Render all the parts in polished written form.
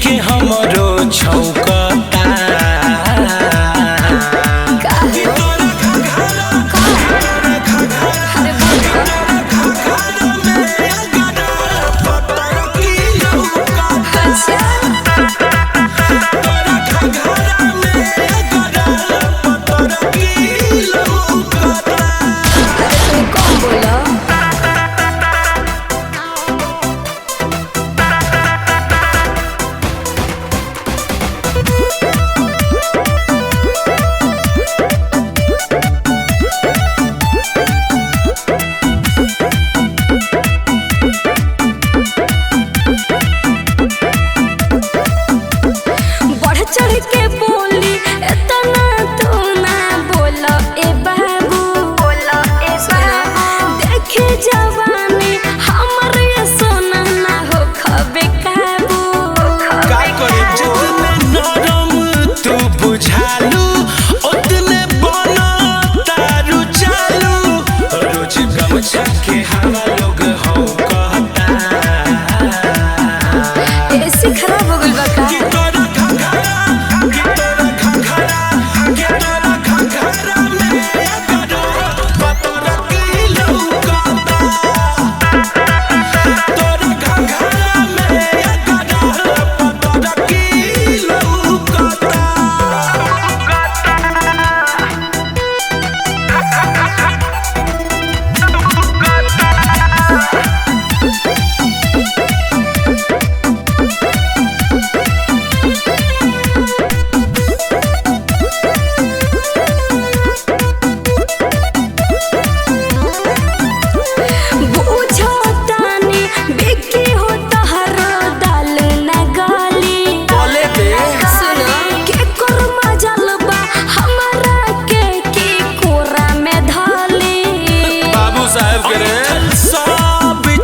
के हमरो छौकता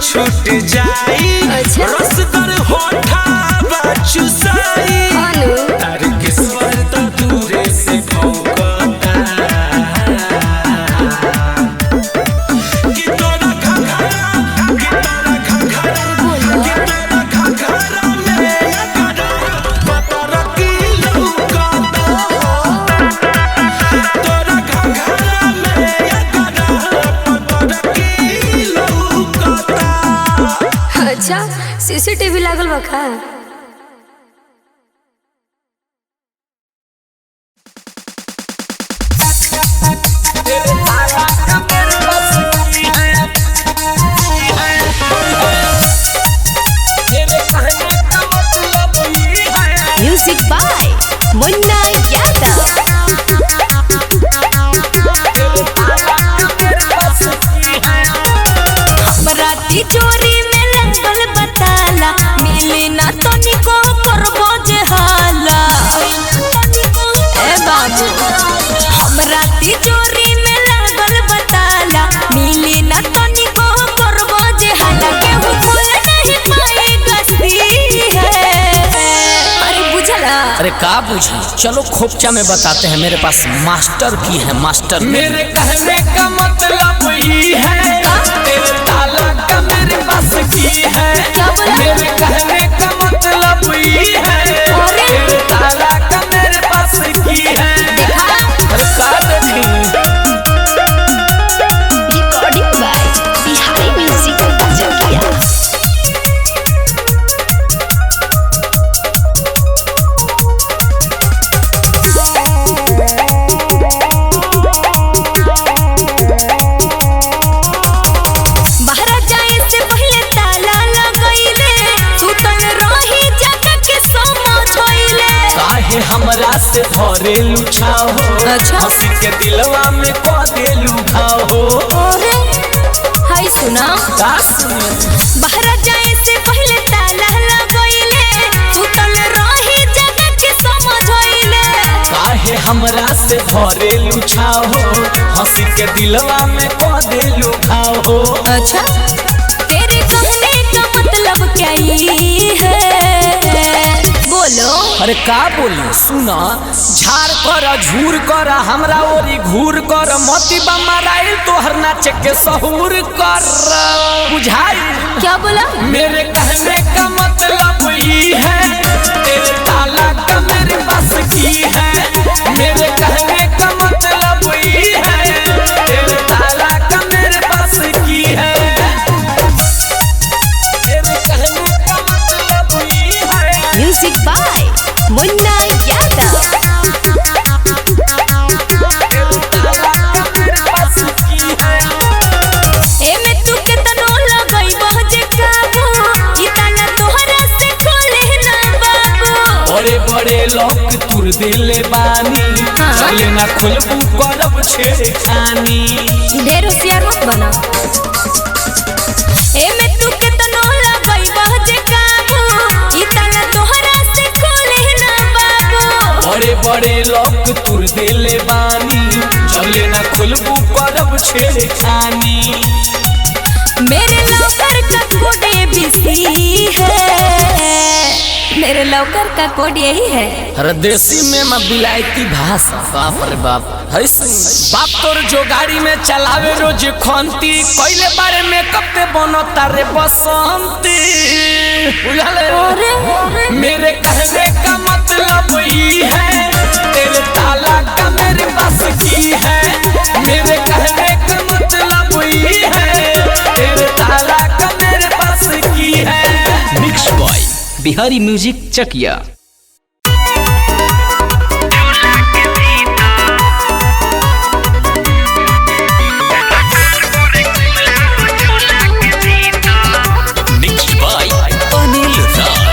छूट जाई रसगर होठा बचुसाई तार के स्वर तो दूरे से भौंकता कि तोरा घघरा में अगरा पतर की लौकता तोरा घघरा में अगरा पतर की लौकता। अच्छा सीसीटीवी लागल बा का? Music by Munna Yadav. बराती चोरी में लगल बताला मिली ना तनिको करबो जे हाला। ए बाबू हमरा ती चोरी में लगल बताला मिली ना तनिको करबो जे हाला केहू खोल नहीं पाएगा सी है। अरे बुझला? अरे का बुझी, चलो खोपचा में बताते हैं, मेरे पास मास्टर की है मास्टर। मेरे कहने का मतलब ये है तेरे ताला का मेरे पास की है। मेरे कहने का मतलब ये है तेरे ताला का मेरे पास की है। अरे का देखी रिकॉर्डिंग बाय बिहारी म्यूजिक जगिया। हमरा से भरेलू छाओ हंसी के दिलवा में को देलू घाओ। अरे हाय सुना बहरा जाए से पहले ताला लगइले सुतल रही जगह के समझइले। काहे हमरा से भरेलू छाओ हंसी के दिलवा में को देलू घाओ। अच्छा तेरे कहने का मतलब क्या ही है बोलो? अरे का बोली सुना, झाड़ कर झूर कर हमरा ओरी घूर कर मोती बमराइल तोहर नाच के सहूर कर बुझाई। क्या बोला? मेरे कहने का मतलब ये है by Munna Yadav. एमे तू केतनो लगई बहजे काबू ई ताला तोहरा से खोले ना बाबू। बड़े बड़े लोग तुर दिले बानी चले ना खुलबू करब छेड़खानी। ढेर होशियार मत बना। एमे तू केतनो लगई बहजे काबू ई ताला तोहरा से खोले ना बाबू। बड़े बड़े लोग तुर दिले बानी चले ना खुलबू करब छेड़खानी। मेरे लौकर का कोड ABC है, मेरे लौकर का कोड यही है। अरे देसी में मैं बिलायती भाषा बाप रे बाप है बाप तोर जो गाड़ी में चलावे रोज खंती कोइले बारे में कब पे बनो तारे बसंती बुझले। मेरे कहने का मतलब ये है तेरे ताला का मेरे पास की है। मेरे कहने का मतलब ये है तेरे ताला का मेरे पास की है। मिक्स बॉय बिहारी म्यूजिक चकिया। Mix boy Anil Raj.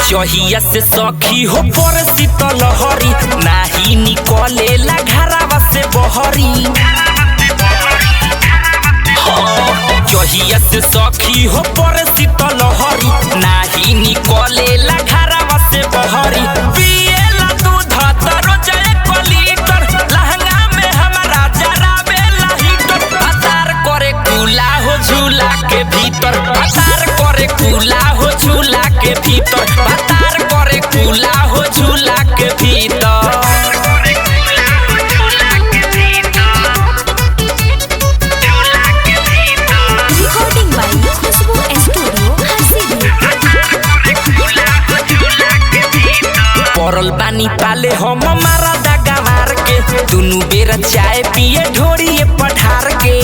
जहिया से सखी हो पर शीतल हरी नाही निकले ला घरावा से बहरी। जहिया से सखी हो पर शीतल हरी नाही निकले ला घरावा से बहरी। पिएला दूध तरो जय लीटर लहंगा में हमारा जराबे ला हीटर। पतार करे कूला हो झूला के भीतर, पतार करे कूला हो झूला के भीतर, पतार करे कूला हो झूला के भीतर। Recording by Khushboo studio Harsiddhi. परल बानी पाले हम मारा दागा मार के दुनु बेर चाय पिए ढोरिए पठार के।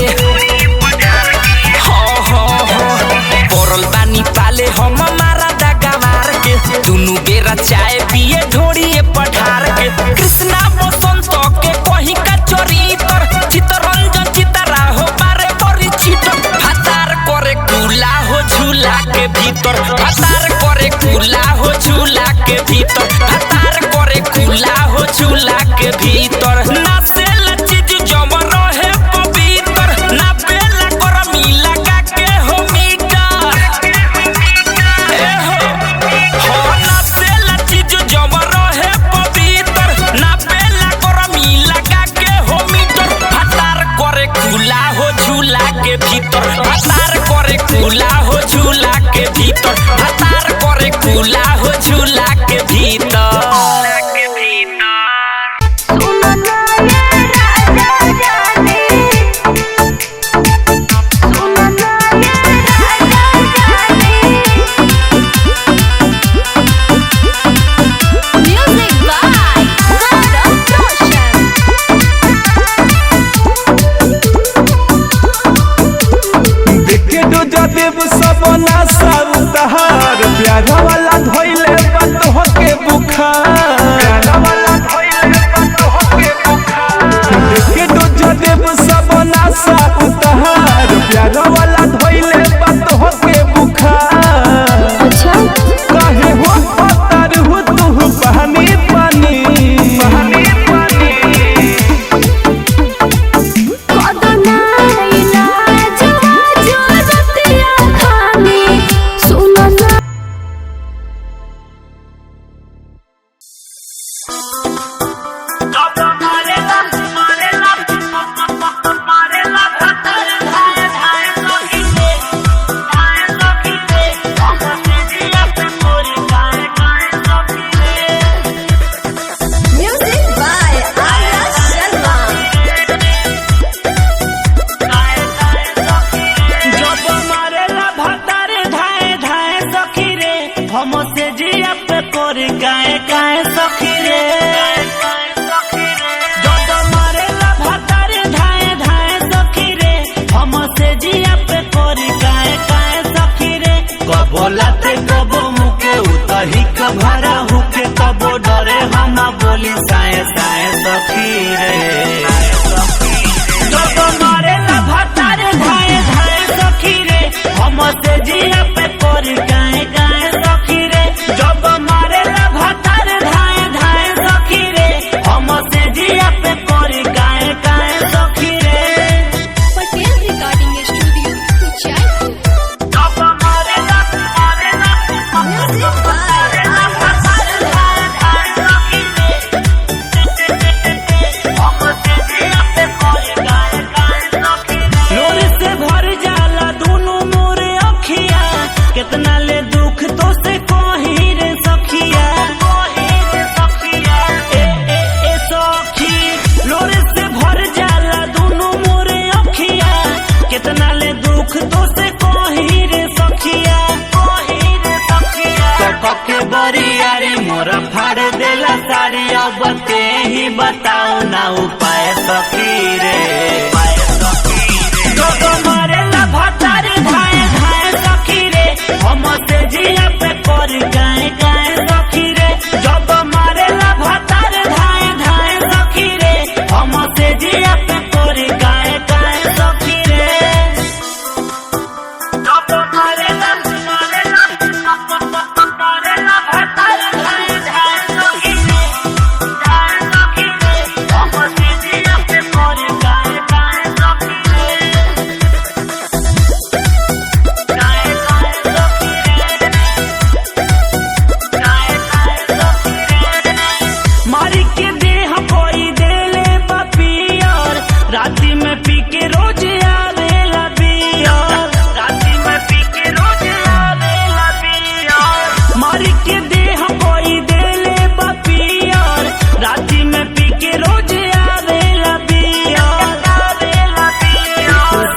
परल बानी पाले हम मारा दागा मार के दुनु बेरा चाय पिए ढोरिए पठार के। कृष्णा बसंत के कहीं का चरितर चितरंजन चितरा हो बारे बड़ी छिटर। फतार करे कूला हो झूला के भीतर, फतार करे कूला हो झूला के भीतर, फतार करे कूला हो झूला के भीतर। नासेला चीज जब रहे पवित्र ना बेला गरमी लगा के हो मीटर। नासेला चीज जब रहे पवित्र ना बेला गरमी लगा के हो मीटर। फतार करे कूला हो झूला के भीतर, फतार करे कूला हो झूला के भीतर, फतार करे कूला हो झूला के भीतर। Music by Gaurav Roshan. देखे डोजा देव सब नासा उतार प्यारा वाला धोइले बात होके बुखार। प्यारा वाला धोइले बात होके बुखार। देखे डोजा देव सब नासा उतार प्यारा वाला धोइले बात होके बुखार। अच्छा काहे हो तार हो तू पानी पानी पानी पानी। कदना इलाज से जिया पे कोर गाए गाए सखी रे जब मारेला भातार धाए धाए सखी रे हम से जिया पे कोर गाए गाए सखी रे पटेल रिकॉर्डिंग स्टूडियो कुचायपुर। जब मारेला भातार धाए धाए सखी रे हम से जिया पे कोर गाए गाए सखी रे लोरी से भर जाला दोनों मोरे अखिया कितना ले दुख तो से कोही रे सखिया ए सखी लोरे से भर जाला दोनों मोरे अखिया कितना ले दुख तो से कोही रे सखिया तो के बरिया रे मोरा फाड़ देला सारी अब ते ही बताओ ना उपाय सखी रे जब मारेला भातार धाए धाए सखी रे हम से जिया पे कोर गाए गाए सखी रे जब मारेला भातार धाए धाए सखी रे हम से जिया पे कोर गाए गाए सखी रे जब मारेला भातार धाए धाए सखी रे हम से जिया पे कोर गाए गाए सखी रे मारी के देह कोई देले बपियर राती में पी के रोज आवेला बियर मारी के देह कोई देले बपियर राती में पी के रोज आवेला बियर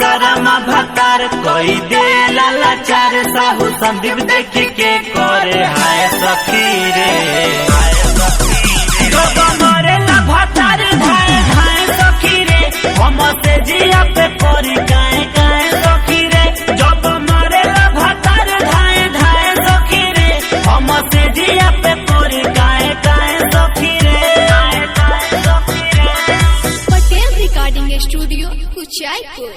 शर्मा भतार कोई देला लाचार साहू संदीप देख के करे हाय सखी रे जब मारेला भातार धाए धाए सखी रे हम से जिया पे कोरी गाए गाए सखी रे जब मारेला भातार धाए धाए सखी रे हम से जिया पे कोरी गाए गाए सखी रे पटेल रिकॉर्डिंग स्टूडियो कुचायपुर।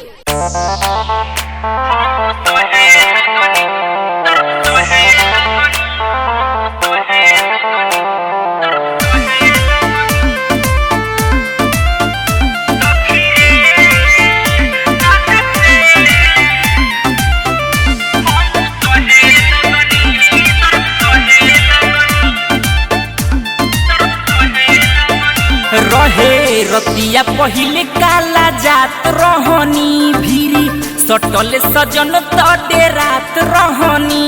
रहे रतिया पहिले काला जात रहनी भीरी सटल सजन तडे रात रहनी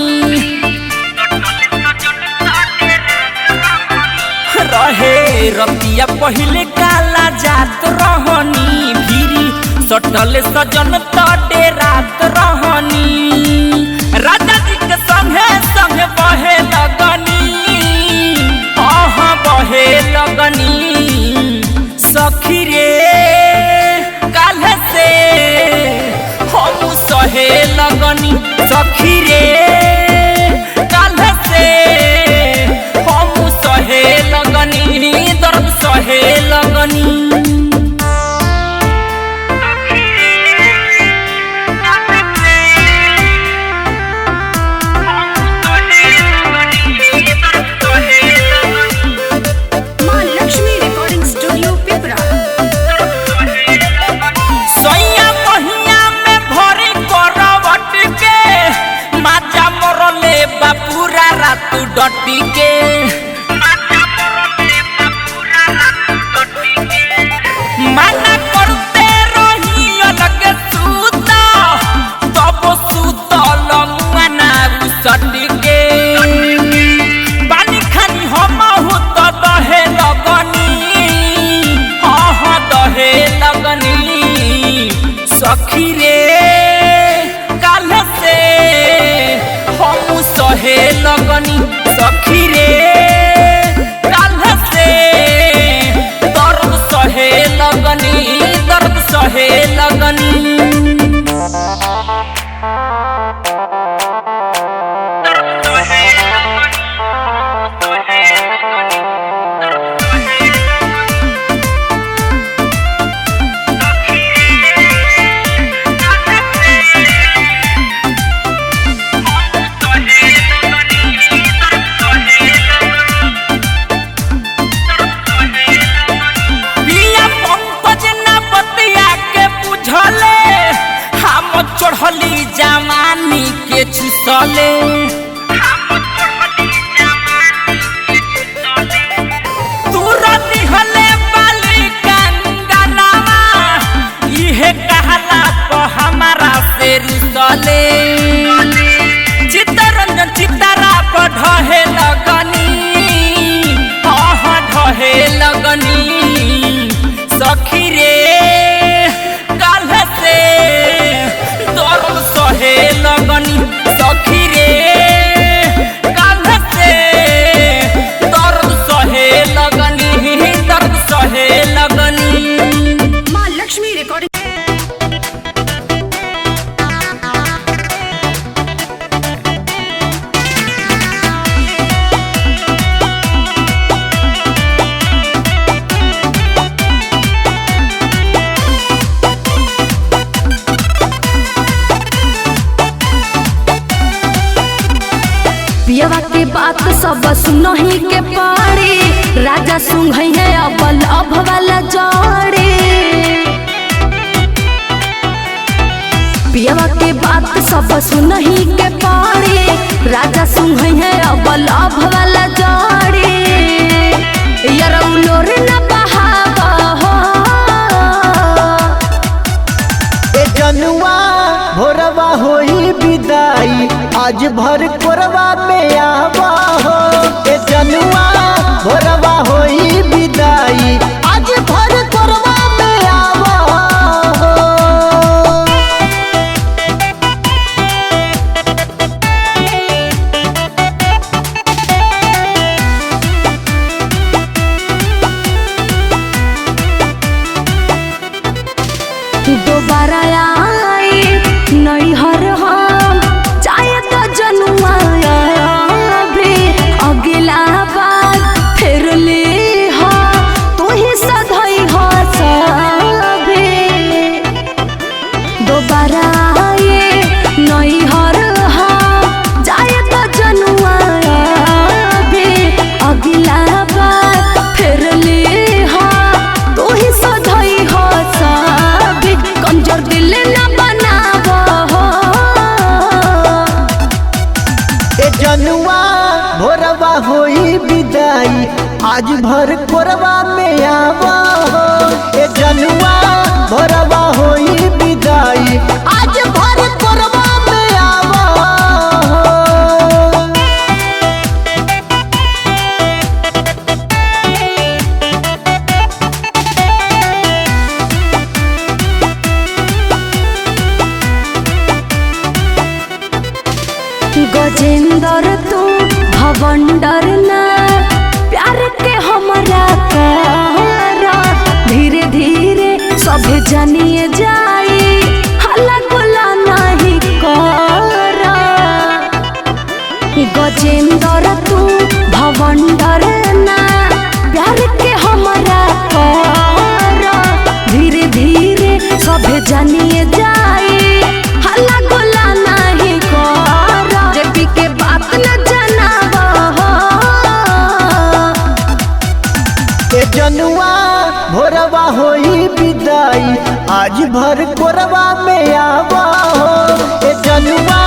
रहे रतिया पहिले काला जात रहनी भीरी सटल सजन तडे रात रहनी राजा जी के संगे संगे बहे लगनी बहे लगनी सखी रे काल से हम सहे लगनी सखी रे काल से हम सहे लगनी दर्द सहे लगनी माँ लक्ष्मी रिकॉर्डिंग स्टूडियो पिपरा। सैया महिया में भरी करवट के माचा मरले बापूरा रात डटी के माना करते रही अलग सूता तब सूतल मुआना सटी के पानी खानी हम हो तो दहे लगनी दहे लगनी सखी रे काल से हम सहे लगनी सखी रे काल से दर्द सहे लगनी दर्द सहे लगनी चले तू राती हले बाली कंगनावा इहे कहला को हमारा से रुसले चित्तरंजन चित्तरा पर ढहे लगनी ढहे लगनी सखी रे काल से दर्द सहे लगनी सखी रे काल से दर्द सहे लगनी माँ लक्ष्मी रिकॉर्डिंग। पियवा के बात सब सुनही के पड़ी राजा सुंघई है अबल अभ वाला जोड़ी पियवा के बात सब सुनही के पड़ी राजा सुंघई है अबल अभ वाला जोड़ी यरौलोर न बहावा हो ए जनुआ भोरवा होई विदाई आज भर कोरवा में आवा हो ए जनुआ भोरवा होई विदाई आज भर कोरवा में आवा हो दोबारा आई नहीं हर हम चाहे तो जनुआ भी अगला बार फिर ले हो तू ही सधई हो सभी दोबारा आई नहीं हर हम चाहे तो जनुआ भी अगला बार फिर ले हो तू ही सधई हो सभी कमजोर दिल न बनावो हो ए जनुआ भोरवा होई विदाई आज भर कोरवा में आवा हो ए जनुआ भोरवा होई विदाई आज भर कोरवा में आवा हो गजेंद्र तू भवंडर ना प्यार के हमरा करा धीरे धीरे सब जानिए जाई हल्ला गुला नहीं करा गजेंद्र तू भवंडर ना प्यार के हमरा करा धीरे धीरे सब जानिए जाई हल्ला गुला नहीं करा जेपी के बात न जनावा हो ए जनुआ भोरवा होई विदाई आज भर कोरवा में आवा हो ए जनुआ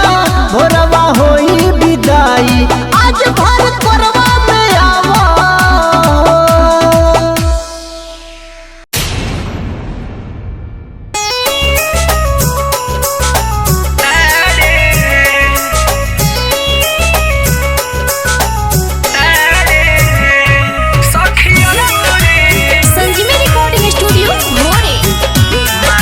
भोरवा होई विदाई आज भर कोरवा में आवा हो संजीवनी रिकॉर्डिंग स्टूडियो भोरे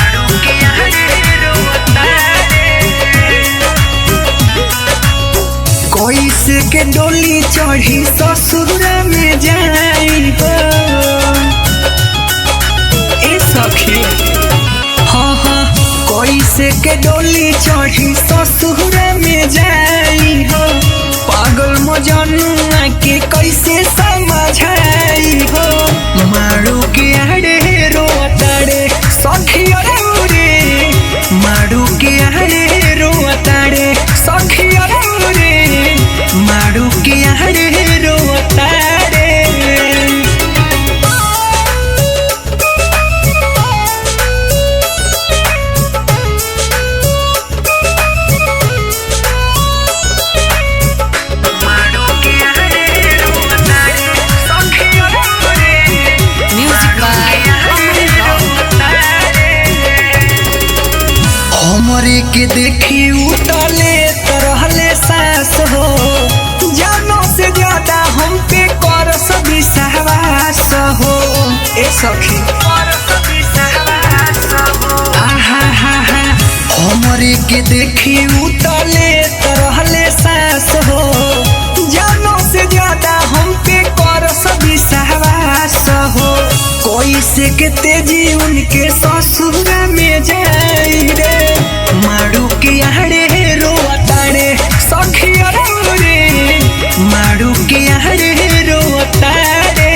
कैसे के डोली चढ़ी ससुर में जाई हो ए सखी हाँ हाँ कैसे के डोली चढ़ी ससुर में जाई हो पागल मजनुआ के कैसे समझाई हो मारू के आड़े रोताड़े सखी रे मारू के आड़े रोताड़े सखी रे मारू के आड़े रोताड़े के देखी उतले तरहले सांस हो जानो से ज्यादा हम पे कर सभी सहवास हो ए सखी आहा हा हा हमरे के देखी उतले तरहले सांस हो जानो से ज्यादा हम पे कर सभी सहवास हो कोई से के तेजी उनके ससुर में जाई रे मारू के आहड़े रोताड़े सखिया रे मारू के आहड़े रोताड़े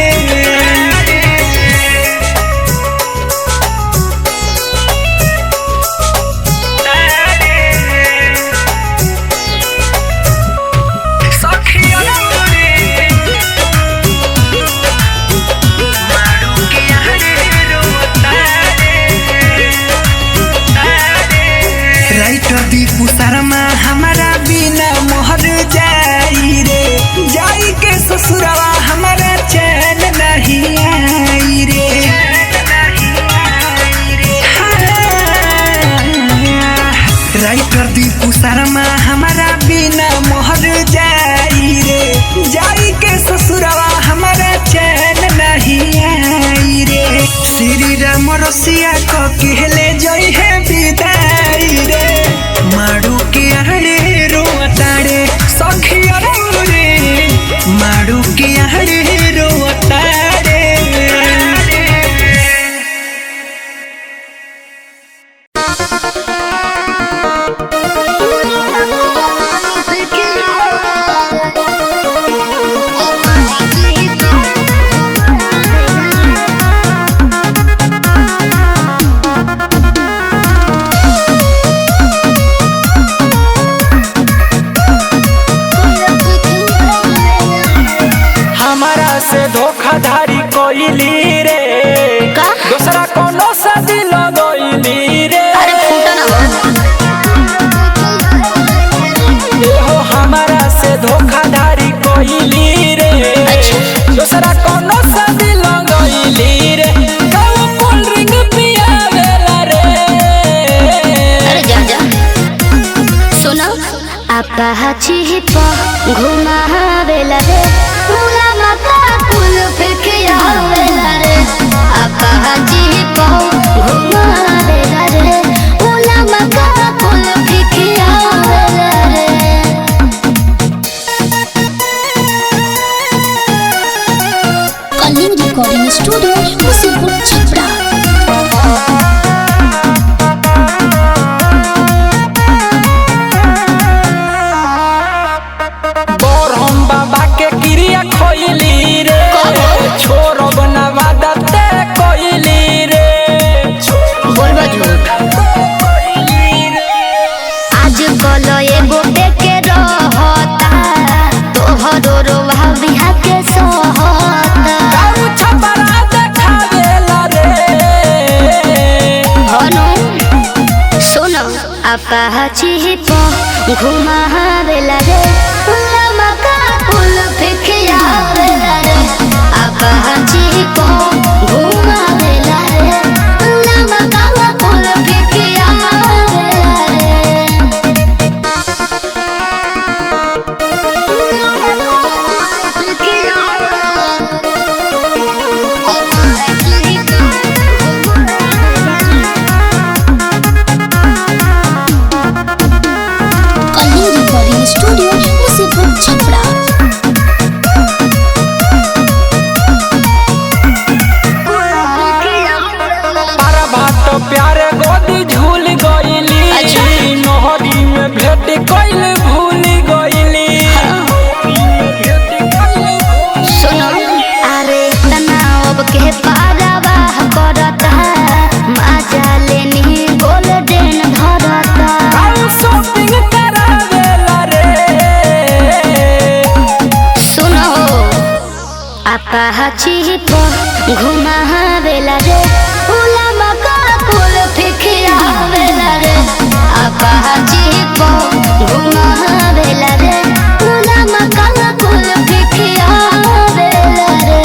दीपू शर्मा हमारा बिना मोहर जाई रे जाई के ससुरवा हमारा चैन नहीं आई रे राइटर दीपू शर्मा हमारा बिना मोहर जाई रे जाई के ससुरवा हमारा चैन नहीं आई रे श्री राम रसिया को कहले जई है विदाई रे मारू के आहड़े रोताड़े सखिया रे मारू के आहड़े रोताड़े धोखाधारी कोइली रे दूसरा कोनो से दिल गइली रे हो हमारा से धोखाधारी कोइली रे दूसरा कोनो से दिल गइली रे कौ कोल्ड ड्रिंक पियावेला रे अरे जा जा सुनो अपाची प घुमावेला रे मुला मका कुल फेकिया वेला रे अपाची प घुमावेला रे मुला मका कुल फेकिया वेला रे कलिंग रिकॉर्डिंग स्टूडियो मुसीपुर छपरा खोइली रे छोरो बनवा दते कोइली रे बोलबा झूठ आज कल एगो देखे रहता तोहरो रोवा बिहा के सहता गाऊ छपरा देखावेला रे हनो सुनो अपाची प घुमावेला रे मका फूल फेकिया वेला रे अपाची प घुमावेला रे मका फूल फेकिया वेला रे कलिंग रिकॉर्डिंग स्टूडियो मुसीपुर छपरा प्यारे गोदी झूल गइली नहरी में भेट कइल भूल गइली सुनो अरे तनाव के पारावा करता मजा लेनी गोल्डन भरता काऊ शॉपिंग करावेला रे सुनो अपाची प घुमावेला रे उला मका फूल फेकिया वेला रे अपाची प घुमावेला रे उला मका फूल फेकिया वेला रे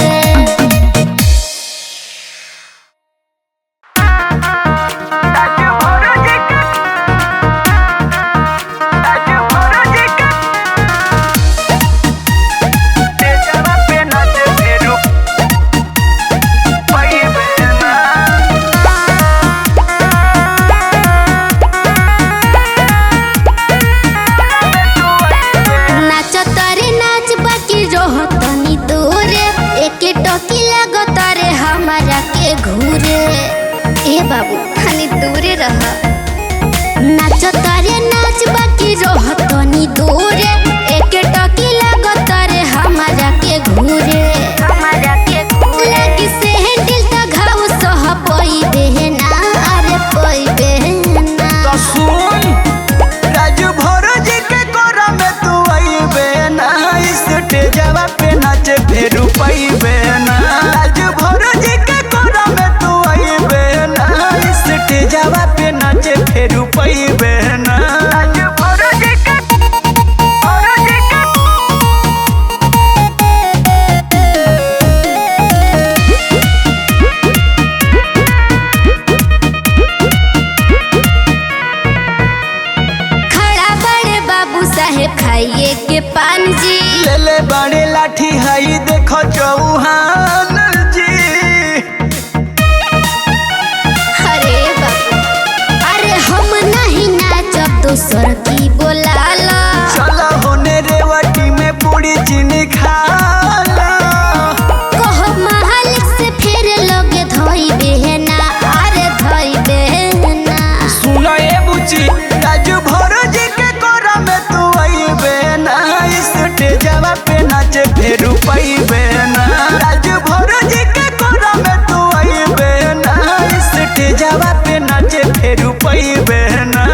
खाइए के पान जी। ले ले बड़े लाठी हई देखो चौहान जी। अरे बाबू अरे हम नहीं नाचब दोसर की बोलाला। चला होने रेवटी में पूरी चीनी खाला। कहो मालिक से फिर लोगे धोई बहना। अरे धोई बहना सुना ए बुची राजू भरो जी के कोरा में तू आई बेना। इस टेजवा पे नाचे फेरू पाई बेना। राजू भरो जी के कोरा में तू आई बेना। इस टेजवा पे नाचे फेरू पाई बेना।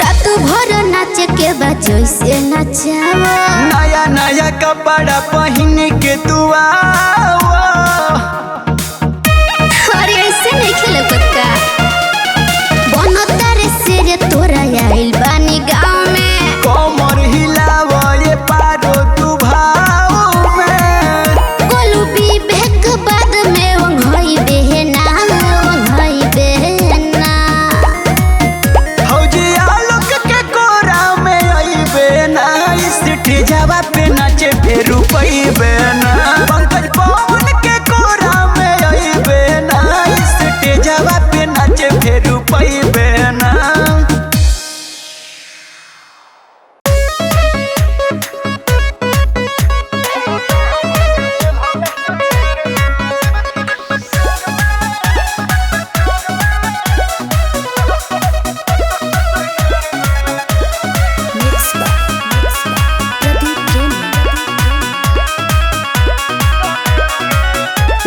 रात भर नाचे के बाद जैसे नचावा। नया नया कपड़ा पहन के तू आओ। अरे ऐसे नहीं खेले पक्का बनो तारे से रे तोरा आइल बानी गाँव में। कमर हिलाव ये पारो तू भाव में। गोलू विवेक बाद में वंघई बहना। वंघई बहना हौजी आलोक के कोरा में आई बेना। इस टेजवा पे नाचे फेरू पई बेना। पंकज पवन के कोरा में आई बेना। इस टेजवा पे नाचे फेरू पई बेना।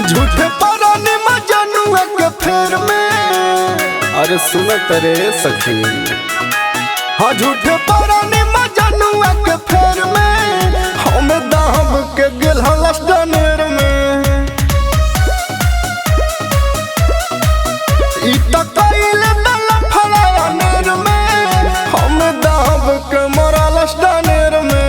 झूठे परानी मजनुआ के फेर में। अरे सुन तेरे सखी हाँ झूठे परानी मजनुआ के फेर में। हम दाम के गेल हलस डनेर में। ई त कइले दल फलाया नेर में। हम दाम के मरलस डनेर में।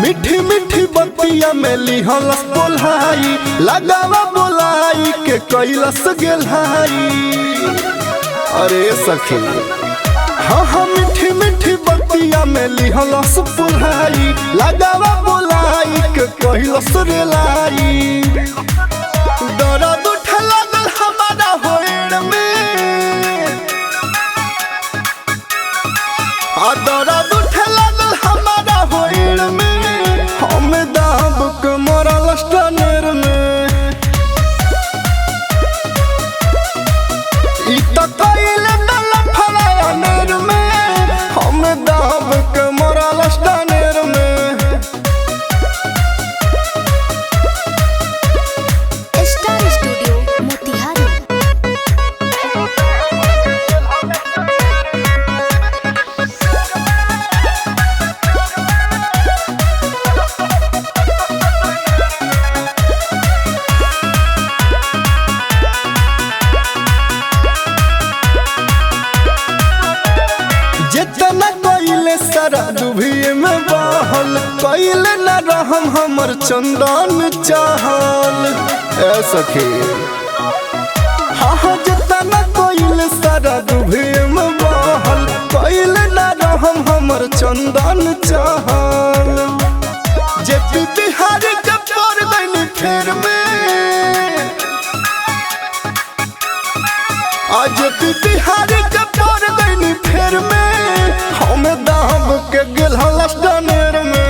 मीठी मीठी बतिया में लिहलस बोलाई। लगावा बोलाई के कैलस गेलहाई। अरे सखी हाँ हाँ मीठी मीठी बतिया में लिहलस बोलाई। लगावा बोलाई के कैलस रेलाई। दर्द उठे लागल हमारा होड़ में। आ दर्द उठे लागल हमारा होड़ में। हम दाब के मरलस डनेर में। ई त कइले दल फलाया नेर में। हम दाब के मरलस डनेर में। Star studio Motihari. जितना कइले सारा दुभिए में बहल। कइले न रहम हमर चंदन चाहल। ए सखी हाँ हाँ जितना कइले सारा दुभिए में बहल। कइले न रहम हमर चंदन चाहल। जेपी बिहारी के पर गइल फेर में। आज बिहारी के पर गइल फेर में। हम दाब के गेल हलस डनेर में।